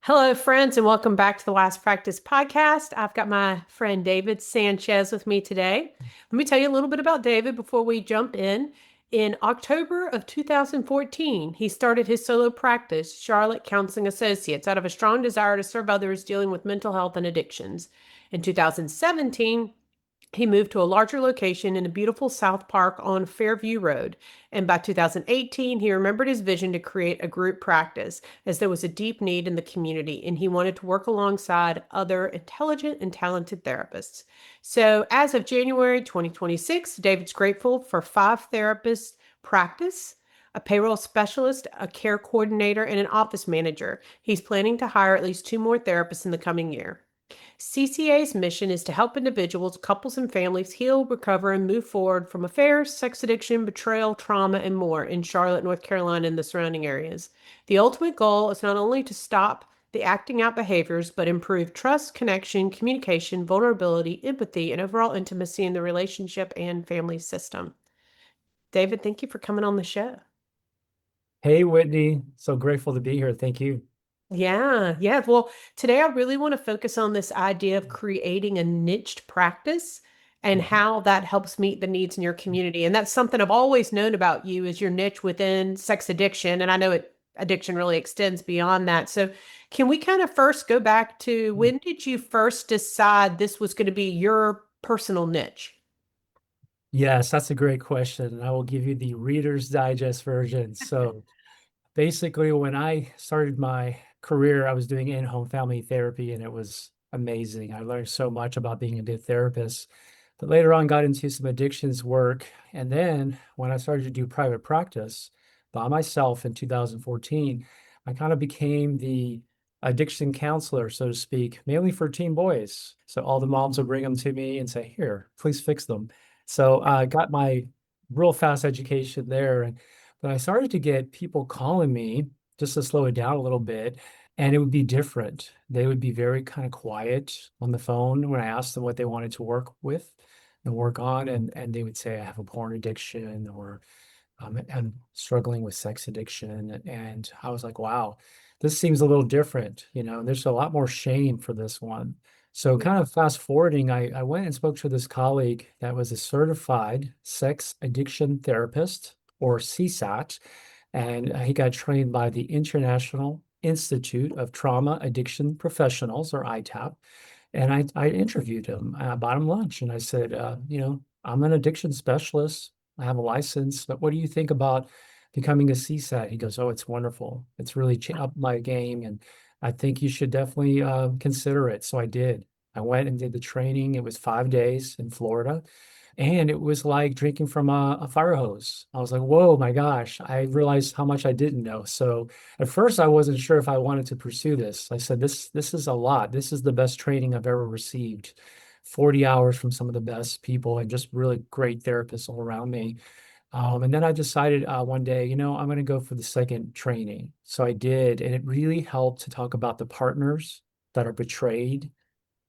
Hello, friends, and welcome back to the Last Practice podcast. I've got my friend David Sanchez with me today. Let me tell you a little bit about David before we jump in. In October of 2014, he started his solo practice, Charlotte Counseling Associates, out of a strong desire to serve others dealing with mental health and addictions. In 2017, he moved to a larger location in a beautiful South Park on Fairview Road. And by 2018, he remembered his vision to create a group practice as there was a deep need in the community and he wanted to work alongside other intelligent and talented therapists. So, as of January 2026, David's grateful for 5 therapists practice, a payroll specialist, a care coordinator, and an office manager. He's planning to hire at least 2 more therapists in the coming year. CCA's mission is to help individuals, couples, and families heal, recover, and move forward from affairs, sex addiction, betrayal, trauma, and more in Charlotte, North Carolina, and the surrounding areas. The ultimate goal is not only to stop the acting out behaviors, but improve trust, connection, communication, vulnerability, empathy, and overall intimacy in the relationship and family system. David, thank you for coming on the show. Hey, Whitney. So grateful to be here. Thank you. Yeah, yeah. Well, today I really want to focus on this idea of creating a niched practice and Mhm. how that helps meet the needs in your community. And that's something I've always known about you is your niche within sex addiction. And I know addiction really extends beyond that. So can we kind of first go back to when did you first decide this was going to be your personal niche? Yes, that's a great question. And I will give you the Reader's Digest version. So basically, when I started my career, I was doing in-home family therapy, and it was amazing. I learned so much about being a good therapist. But later on, got into some addictions work. And then when I started to do private practice by myself in 2014, I kind of became the addiction counselor, so to speak, mainly for teen boys. So all the moms would bring them to me and say, "Here, please fix them." So I got my real fast education there. But I started to get people calling me just to slow it down a little bit, and it would be different. They would be very kind of quiet on the phone when I asked them what they wanted to work with and work on, and they would say, "I have a porn addiction," or "I'm struggling with sex addiction." And I was like, "Wow, this seems a little different, and there's a lot more shame for this one." So Yeah. kind of fast forwarding, I went and spoke to this colleague that was a certified sex addiction therapist, or CSAT, and he got trained by the International Institute of Trauma Addiction Professionals, or ITAP. And I interviewed him. I bought him lunch, and I said, "I'm an addiction specialist. I have a license, but what do you think about becoming a CSAT?" He goes, "Oh, it's wonderful. It's really up my game, and I think you should definitely consider it." So I did. I went and did the training. It was 5 days in Florida, and it was like drinking from a fire hose. I was like, "Whoa, my gosh!" I realized how much I didn't know. So at first, I wasn't sure if I wanted to pursue this. I said, "This is a lot. This is the best training I've ever received. 40 hours from some of the best people and just really great therapists all around me." And then I decided one day, I'm going to go for the second training. So I did, and it really helped to talk about the partners that are betrayed,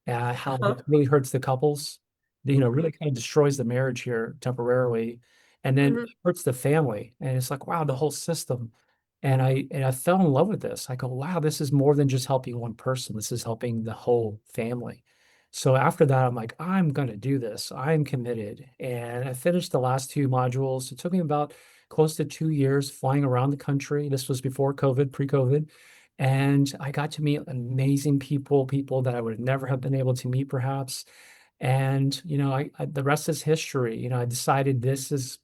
how Uh-huh. it really hurts the couples, Mhm. really kind of destroys the marriage here temporarily, and then Mhm. it hurts the family. And it's like, wow, the whole system. And I fell in love with this. I go, wow, this is more than just helping one person. This is helping the whole family. So after that, I'm like, I'm gonna do this. I'm committed. And I finished the last 2 modules. It took me about close to 2 years flying around the country. This was before COVID, pre-COVID. And I got to meet amazing people, people that I would never have been able to meet perhaps. And the rest is history. I decided this is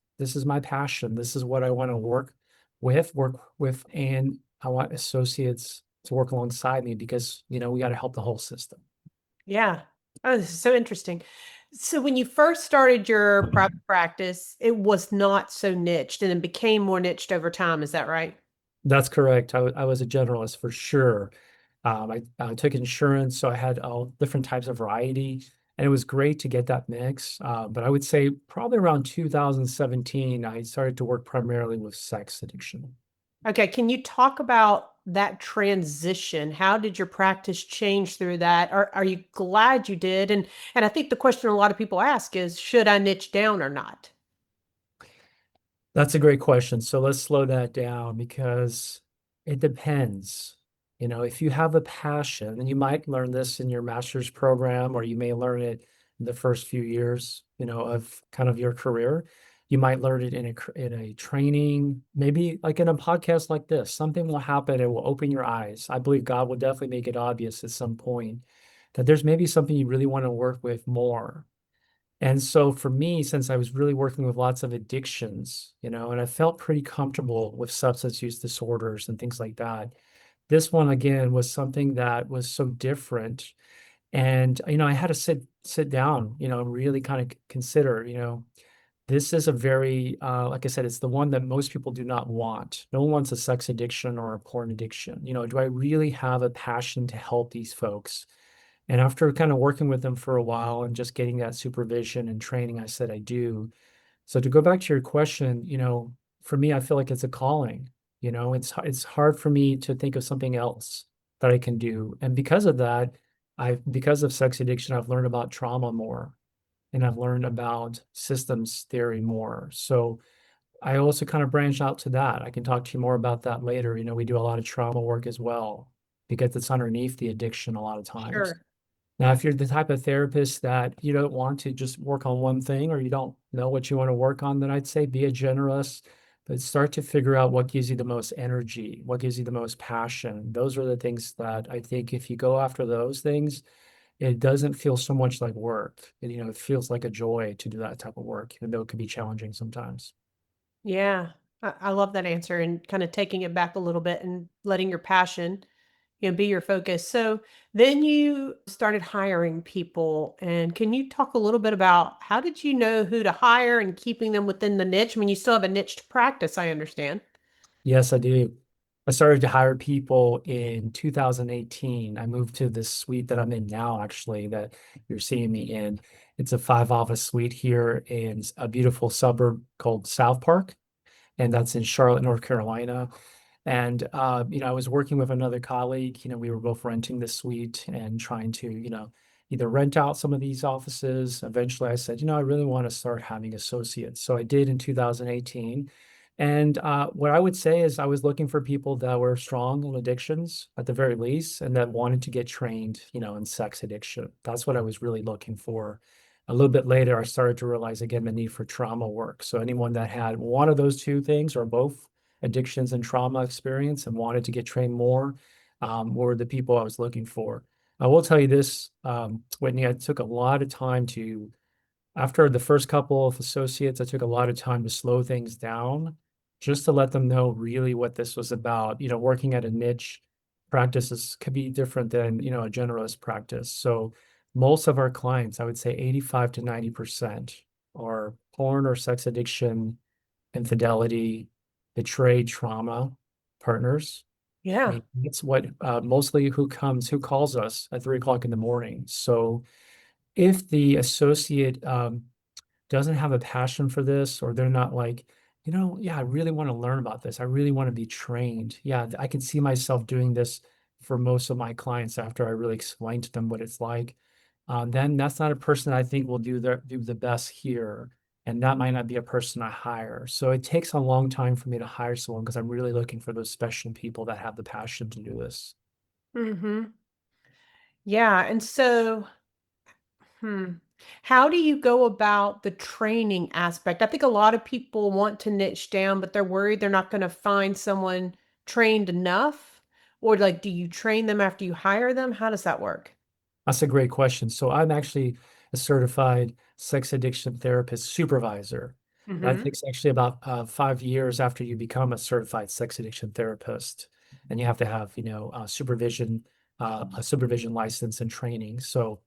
my passion. This is what I want to work with, and I want associates to work alongside me because we got to help the whole system. Yeah. Oh, this is so interesting. So when you first started your private practice, it was not so niched and then became more niched over time. Is that right? That's correct. I was a generalist for sure. I took insurance, so I had all different types of variety, and it was great to get that mix. But I would say probably around 2017, I started to work primarily with sex addiction. Okay. Can you talk about that transition? How did your practice change through that? Are you glad you did? And I think the question a lot of people ask is, should I niche down or not? That's a great question. So let's slow that down because it depends. If you have a passion, and you might learn this in your master's program, or you may learn it in the first few years, of kind of your career. You might learn it in a training, maybe like in a podcast like this. Something will happen. It will open your eyes. I believe God will definitely make it obvious at some point that there's maybe something you really want to work with more. And so for me, since I was really working with lots of addictions, and I felt pretty comfortable with substance use disorders and things like that, this one again was something that was so different. And I had to sit down, and really kind of consider, this is a very, like I said, it's the one that most people do not want. No one wants a sex addiction or a porn addiction. Do I really have a passion to help these folks? And after kind of working with them for a while and just getting that supervision and training, I said I do. So to go back to your question, for me, I feel like it's a calling. It's hard for me to think of something else that I can do. And because of that, because of sex addiction, I've learned about trauma more, and I've learned about systems theory more. So I also kind of branch out to that. I can talk to you more about that later. We do a lot of trauma work as well because it's underneath the addiction a lot of times. Sure. Now, if you're the type of therapist that you don't want to just work on one thing, or you don't know what you want to work on, then I'd say be a generalist, but start to figure out what gives you the most energy, what gives you the most passion. Those are the things that I think if you go after those things, it doesn't feel so much like work. It feels like a joy to do that type of work, even though it can be challenging sometimes. Yeah. I love that answer and kind of taking it back a little bit and letting your passion, be your focus. So then you started hiring people. And can you talk a little bit about how did you know who to hire and keeping them within the niche? I mean, you still have a niche to practice, I understand. Yes, I do. I started to hire people in 2018. I moved to this suite that I'm in now, actually, that you're seeing me in. It's a 5 office suite here in a beautiful suburb called South Park, and that's in Charlotte, North Carolina. And I was working with another colleague. We were both renting this suite and trying to, either rent out some of these offices. Eventually, I said, I really want to start having associates. So I did in 2018. And what I would say is I was looking for people that were strong in addictions at the very least, and that wanted to get trained, in sex addiction. That's what I was really looking for. A little bit later, I started to realize again the need for trauma work. So anyone that had one of those two things or both, addictions and trauma experience, and wanted to get trained more, were the people I was looking for. I will tell you this, Whitney, I took a lot of time to, after the first couple of associates, I took a lot of time to slow things down just to let them know really what this was about. Working at a niche practices could be different than, a generalist practice. So most of our clients, I would say 85 to 90%, are porn or sex addiction, infidelity, betrayed trauma partners. I Yeah. mean, it's what mostly who calls us at 3 o'clock in the morning. So if the associate doesn't have a passion for this, or they're not like, yeah, I really want to learn about this. I really want to be trained. Yeah, I can see myself doing this for most of my clients after I really explain to them what it's like. Then that's not a person I think will do the best here. And that might not be a person I hire. So it takes a long time for me to hire someone because I'm really looking for those special people that have the passion to do this. Mhm. Yeah, and so, hmm, how do you go about the training aspect? I think a lot of people want to niche down, but they're worried they're not gonna find someone trained enough, or, like, do you train them after you hire them? How does that work? That's a great question. So I'm actually a certified sex addiction therapist supervisor. That Mhm. takes actually about 5 years after you become a certified sex addiction therapist, and you have to have supervision, a supervision license and training. So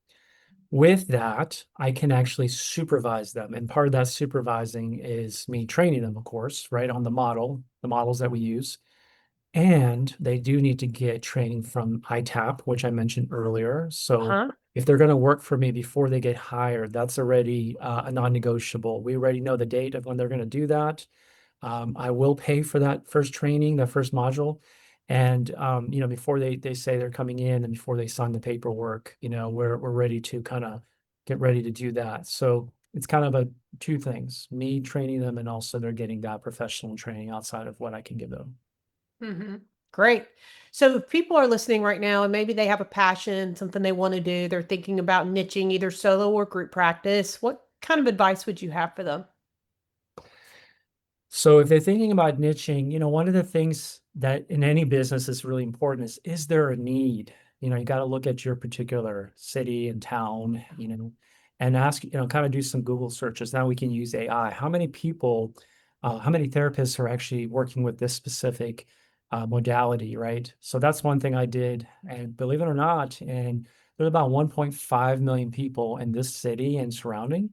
with that, I can actually supervise them, and part of that supervising is me training them, of course, right on the models that we use. And they do need to get training from ITAP, which I mentioned earlier. So Uh-huh. if they're going to work for me before they get hired, that's already a non-negotiable. We already know the date of when they're going to do that. I will pay for that first training, that first module. And before they say they're coming in and before they sign the paperwork, we're ready to kind of get ready to do that. So it's kind of a two things, me training them and also they're getting that professional training outside of what I can give them. Mhm. Great. So if people are listening right now and maybe they have a passion, something they want to do, they're thinking about niching either solo or group practice, what kind of advice would you have for them? So if they're thinking about niching, one of the things that in any business is really important is there a need? You got to look at your particular city and town, and ask, kind of do some Google searches. Now we can use AI. How many people, how many therapists are actually working with this specific modality, right? So that's one thing I did. And believe it or not, and there's about 1.5 million people in this city and surrounding.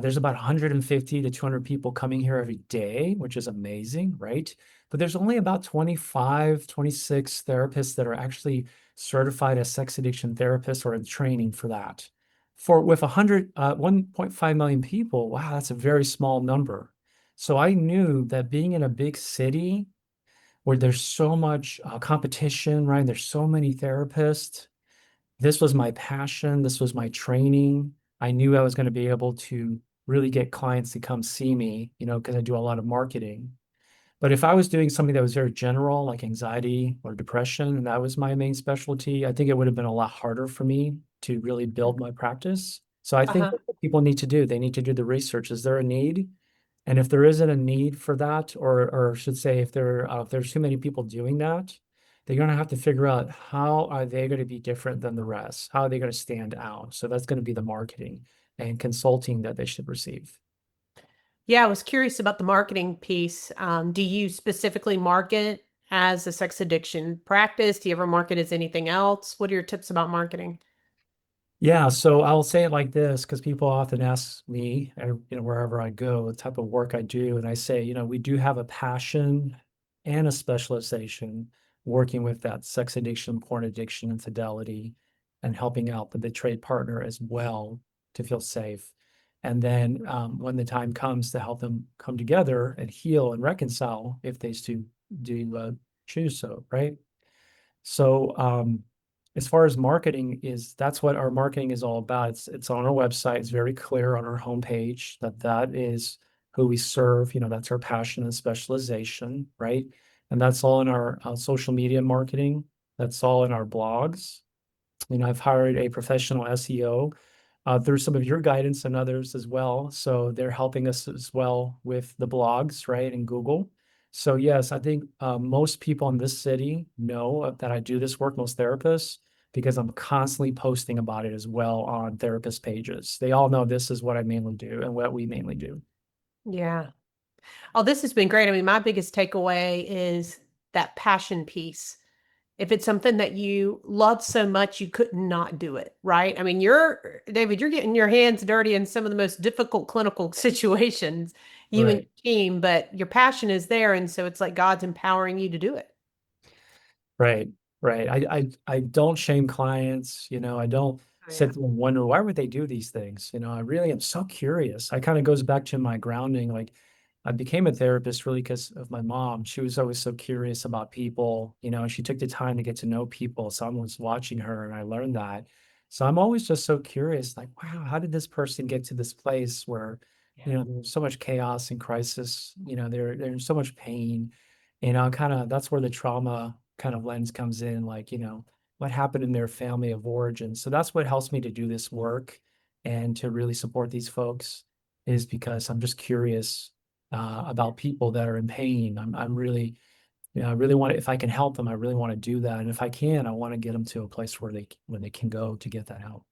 There's about 150 to 200 people coming here every day, which is amazing, right? But there's only about 25, 26 therapists that are actually certified as sex addiction therapists or in training for that. For with 1.5 million people, wow, that's a very small number. So I knew that being in a big city where there's so much competition, right? There's so many therapists, this was my passion. This was my training. I knew I was going to be able to really get clients to come see me, because I do a lot of marketing. But if I was doing something that was very general, like anxiety or depression, and that was my main specialty, I think it would have been a lot harder for me to really build my practice. So I think Uh-huh. what people need to do, they need to do the research. Is there a need? And if there isn't a need for that, or I should say, if there's too many people doing that, they're going to have to figure out how are they going to be different than the rest? How are they going to stand out? So that's going to be the marketing and consulting that they should receive. Yeah, I was curious about the marketing piece. Do you specifically market as a sex addiction practice? Do you ever market as anything else? What are your tips about marketing? Yeah, so I'll say it like this because people often ask me, wherever I go, the type of work I do, and I say, we do have a passion and a specialization working with that sex addiction, porn addiction, infidelity, and helping out the betrayed partner as well to feel safe. And then when the time comes to help them come together and heal and reconcile, if they do choose so, right? So, as far as marketing that's what our marketing is all about. It's on our website. It's very clear on our homepage that that is who we serve. That's our passion and specialization, right? And that's all in our social media marketing. That's all in our blogs. I've hired a professional SEO through some of your guidance and others as well. So they're helping us as well with the blogs, right, and Google. So yes, I think most people in this city know that I do this work, most therapists, because I'm constantly posting about it as well on therapist pages. They all know this is what I mainly do and what we mainly do. Yeah. Oh, this has been great. I mean, my biggest takeaway is that passion piece. If it's something that you love so much, you could not do it, right? I mean, David, you're getting your hands dirty in some of the most difficult clinical situations, you and Right. your team, but your passion is there. And so it's like God's empowering you to do it. Right, right. I don't shame clients, I don't Oh, sit yeah. there and wonder why would they do these things. I really am so curious. I kind of goes back to my grounding. Like I became a therapist really because of my mom. She was always so curious about people, and she took the time to get to know people. Someone was watching her and I learned that. So I'm always just so curious, like, wow, how did this person get to this place where, Yeah. there's so much chaos and crisis, they're in so much pain. Kind of that's where the trauma kind of lens comes in, like, what happened in their family of origin. So that's what helps me to do this work and to really support these folks is because I'm just curious about people that are in pain. I'm really, I really want to, if I can help them, I really want to do that. And if I can, I want to get them to a place where they can go to get that help.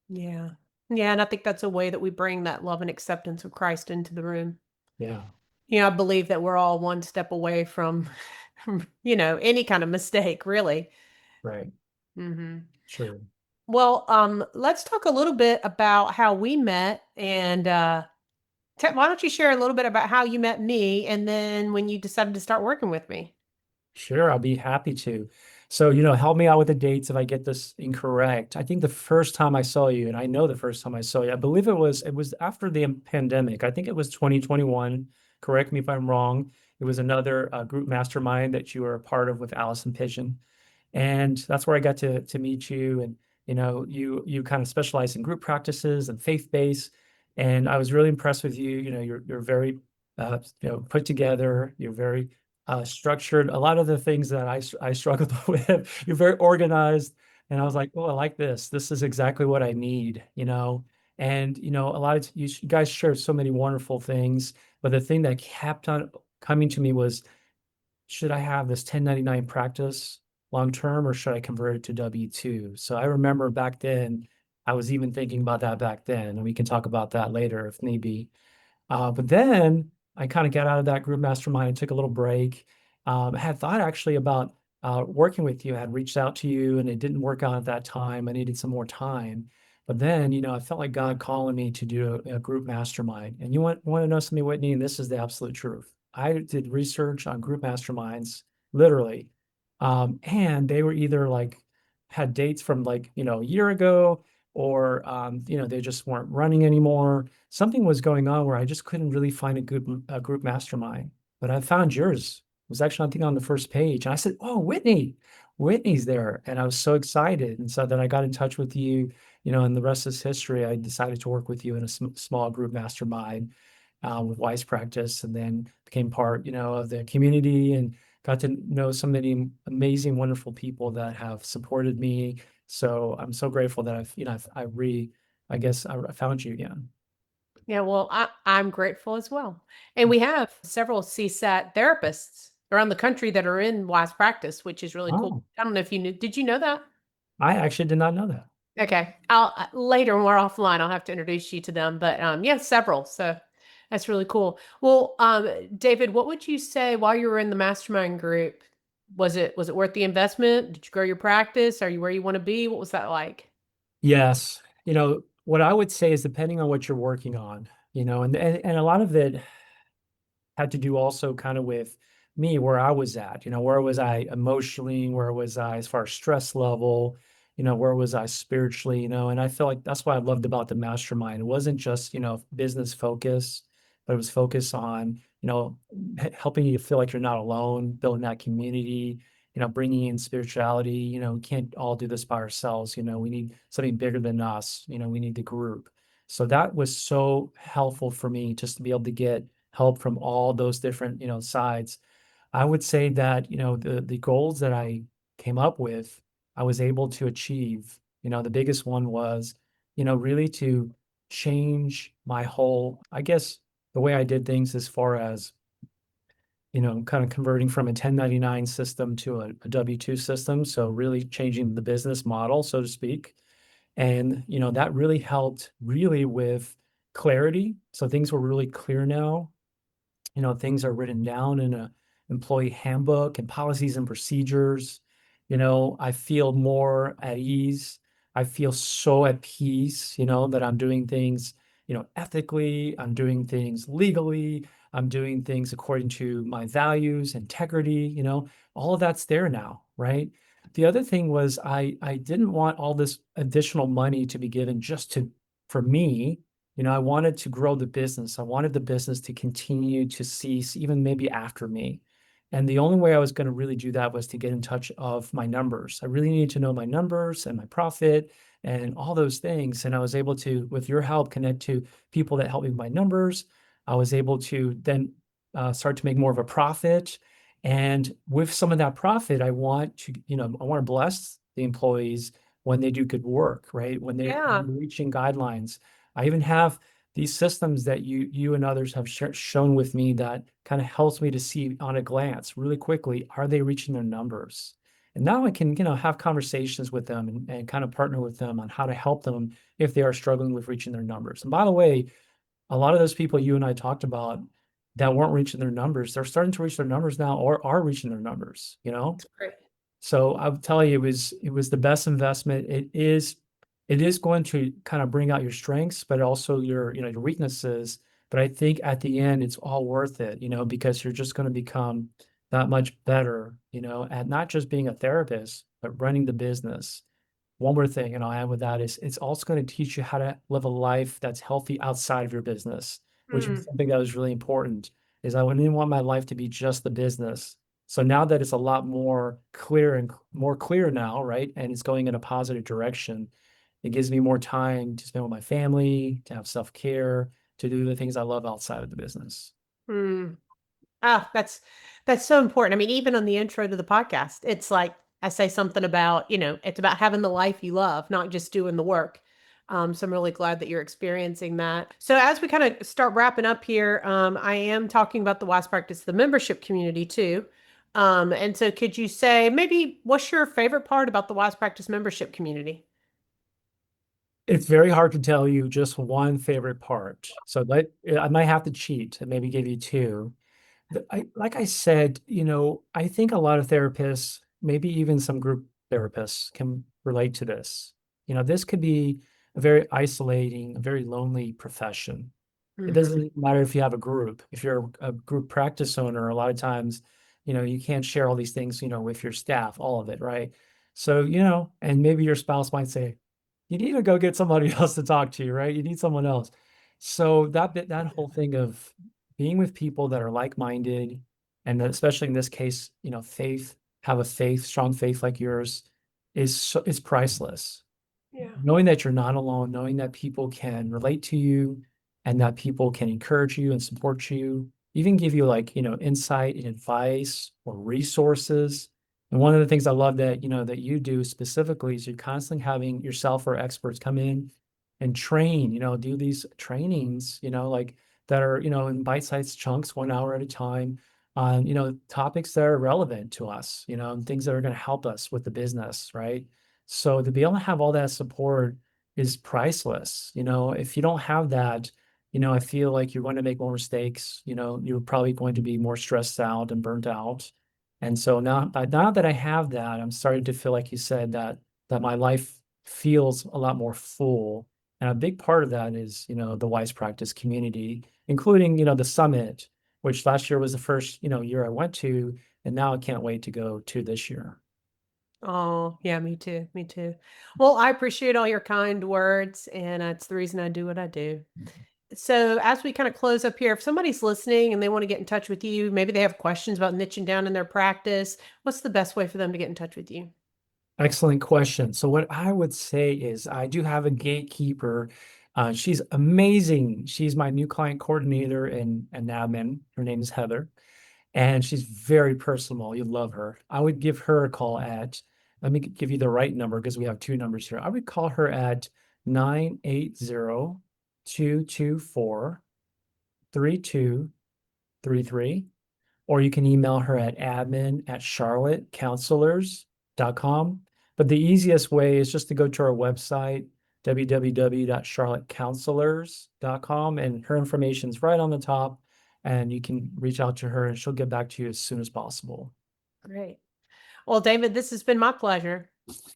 Yeah. Yeah. And I think that's a way that we bring that love and acceptance of Christ into the room. Yeah, I believe that we're all one step away from, any kind of mistake, really. right. Hmm. Sure. Well, let's talk a little bit about how we met and why don't you share a little bit about how you met me and then when you decided to start working with me? Sure, I'll be happy to. So, help me out with the dates if I get this incorrect. I think the first time I saw you, and I know the first time I saw you, I believe it was after the pandemic. I think it was 2021. Correct me if I'm wrong. It was another group mastermind that you were a part of with Allison Pigeon. And that's where I got to meet you. And, you kind of specialize in group practices and faith-based. And I was really impressed with you. You're very put together. You're very structured. A lot of the things that I struggled with. You're very organized, and I was like, oh, I like this. This is exactly what I need, you know. And a lot of you guys shared so many wonderful things, but the thing that kept on coming to me was, should I have this 1099 practice long term, or should I convert it to W-2? So I remember back then, I was even thinking about that back then, and we can talk about that later if need be. But then I kind of got out of that group mastermind and took a little break. I had thought actually about working with you. I had reached out to you and it didn't work out at that time. I needed some more time. But then, I felt like God calling me to do a group mastermind. And you want to know something, Whitney? And this is the absolute truth. I did research on group masterminds, literally. And they were either like had dates from like, a year ago, or they just weren't running anymore. Something was going on where I just couldn't really find a group mastermind. But I found yours. It was actually, I think, on the first page. And I said, "Oh, Whitney's there." And I was so excited. And so then I got in touch with you, and the rest is history. I decided to work with you in a small group mastermind with Wise Practice, and then became part, of the community, and got to know so many amazing, wonderful people that have supported me. So I'm so grateful that I guess I found you again. Yeah, well, I'm grateful as well. And we have several CSAT therapists around the country that are in Wise Practice, which is really cool. Oh, I don't know if you knew. Did you know that? I actually did not know that. Okay. I'll later when we're offline, I'll have to introduce you to them. But yeah, several. So that's really cool. Well, David, what would you say while you were in the mastermind group? Was it worth the investment? Did you grow your practice? Are you where you want to be? What was that like? Yes. What I would say is depending on what you're working on, and a lot of it had to do also kind of with me, where I was at, where was I emotionally, where was I as far as stress level, where was I spiritually, and I feel like that's what I loved about the mastermind. It wasn't just, business focus, but it was focused on, helping you feel like you're not alone, building that community, bringing in spirituality. We can't all do this by ourselves. We need something bigger than us. We need the group. So that was so helpful for me, just to be able to get help from all those different, sides. I would say that, the goals that I came up with, I was able to achieve. The biggest one was, really to change my whole, I guess, the way I did things as far as, kind of converting from a 1099 system to a W-2 system. So really changing the business model, so to speak. And, that really helped really with clarity. So things were really clear now. Things are written down in a employee handbook and policies and procedures. I feel more at ease. I feel so at peace, that I'm doing things, ethically. I'm doing things legally. I'm doing things according to my values, integrity, all of that's there now, right? The other thing was I didn't want all this additional money to be given just to for me. I wanted to grow the business. I wanted the business to continue to cease, even maybe after me. And the only way I was going to really do that was to get in touch of my numbers. I really needed to know my numbers and my profit and all those things. And I was able to, with your help, connect to people that helped me with my numbers. I was able to then start to make more of a profit. And with some of that profit, I want to bless the employees when they do good work, right? When Yeah. they're reaching guidelines. I even have these systems that you and others have shown with me that kind of helps me to see on a glance really quickly, are they reaching their numbers? And now I can, have conversations with them, and kind of partner with them on how to help them if they are struggling with reaching their numbers. And by the way, a lot of those people you and I talked about that weren't reaching their numbers, they're starting to reach their numbers now, or are reaching their numbers. It's great. So I would tell you, it was the best investment. It is going to kind of bring out your strengths, but also your weaknesses. But I think at the end, it's all worth it, because you're just going to become that much better, at not just being a therapist, but running the business. One more thing, and I'll add with that, is it's also going to teach you how to live a life that's healthy outside of your business, which is Mm, something that was really important. Is I didn't want my life to be just the business. So now that it's a lot more clear and more clear now, right? And it's going in a positive direction, it gives me more time to spend with my family, to have self-care, to do the things I love outside of the business. mm. Ah, that's so important. I mean, even on the intro to the podcast, it's like I say something about, it's about having the life you love, not just doing the work. So I'm really glad that you're experiencing that. So as we kind of start wrapping up here, I am talking about the Wise Practice, the membership community too. And so could you say maybe what's your favorite part about the Wise Practice membership community? It's very hard to tell you just one favorite part. So I might have to cheat and maybe give you two. Like I said, I think a lot of therapists, maybe even some group therapists, can relate to this. This could be a very isolating, a very lonely profession. It Hmm. doesn't matter if you have a group. If you're a group practice owner, a lot of times, you can't share all these things, with your staff, all of it, right? So, and maybe your spouse might say, you need to go get somebody else to talk to, right? You need someone else. So that whole thing of being with people that are like-minded, and especially in this case, have a strong faith like yours, is priceless. Yeah. Knowing that you're not alone, knowing that people can relate to you and that people can encourage you and support you, even give you like, insight and advice or resources. And one of the things I love that, that you do specifically is you're constantly having yourself or experts come in and train, do these trainings, like that are, in bite-sized chunks, 1 hour at a time on, topics that are relevant to us, and things that are going to help us with the business, right? So to be able to have all that support is priceless. If you don't have that, I feel like you're going to make more mistakes. You're probably going to be more stressed out and burnt out. And so now that I have that, I'm starting to feel like you said that my life feels a lot more full. And a big part of that is, the Wise Practice community, including, the summit, which last year was the first, year I went to, and now I can't wait to go to this year. Oh, yeah, me too. Me too. Well, I appreciate all your kind words, and it's the reason I do what I do. So, as we kind of close up here, if somebody's listening and they want to get in touch with you, maybe they have questions about niching down in their practice, what's the best way for them to get in touch with you? Excellent question. So what I would say is I do have a gatekeeper. She's amazing. She's my new client coordinator and admin. Her name is Heather, and she's very personal. You love her. I would give her a call at, let me give you the right number because we have two numbers here. I would call her at 980-224-3233, or you can email her at admin@charlottecounselors.com. But the easiest way is just to go to our website, www.charlottecounselors.com, and her information is right on the top, and you can reach out to her and she'll get back to you as soon as possible. Great. Well, David, this has been my pleasure.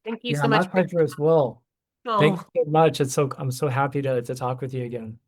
Thank you Yeah, so my much for. pleasure as well. Thank Oh, you so much. I'm so happy to talk with you again.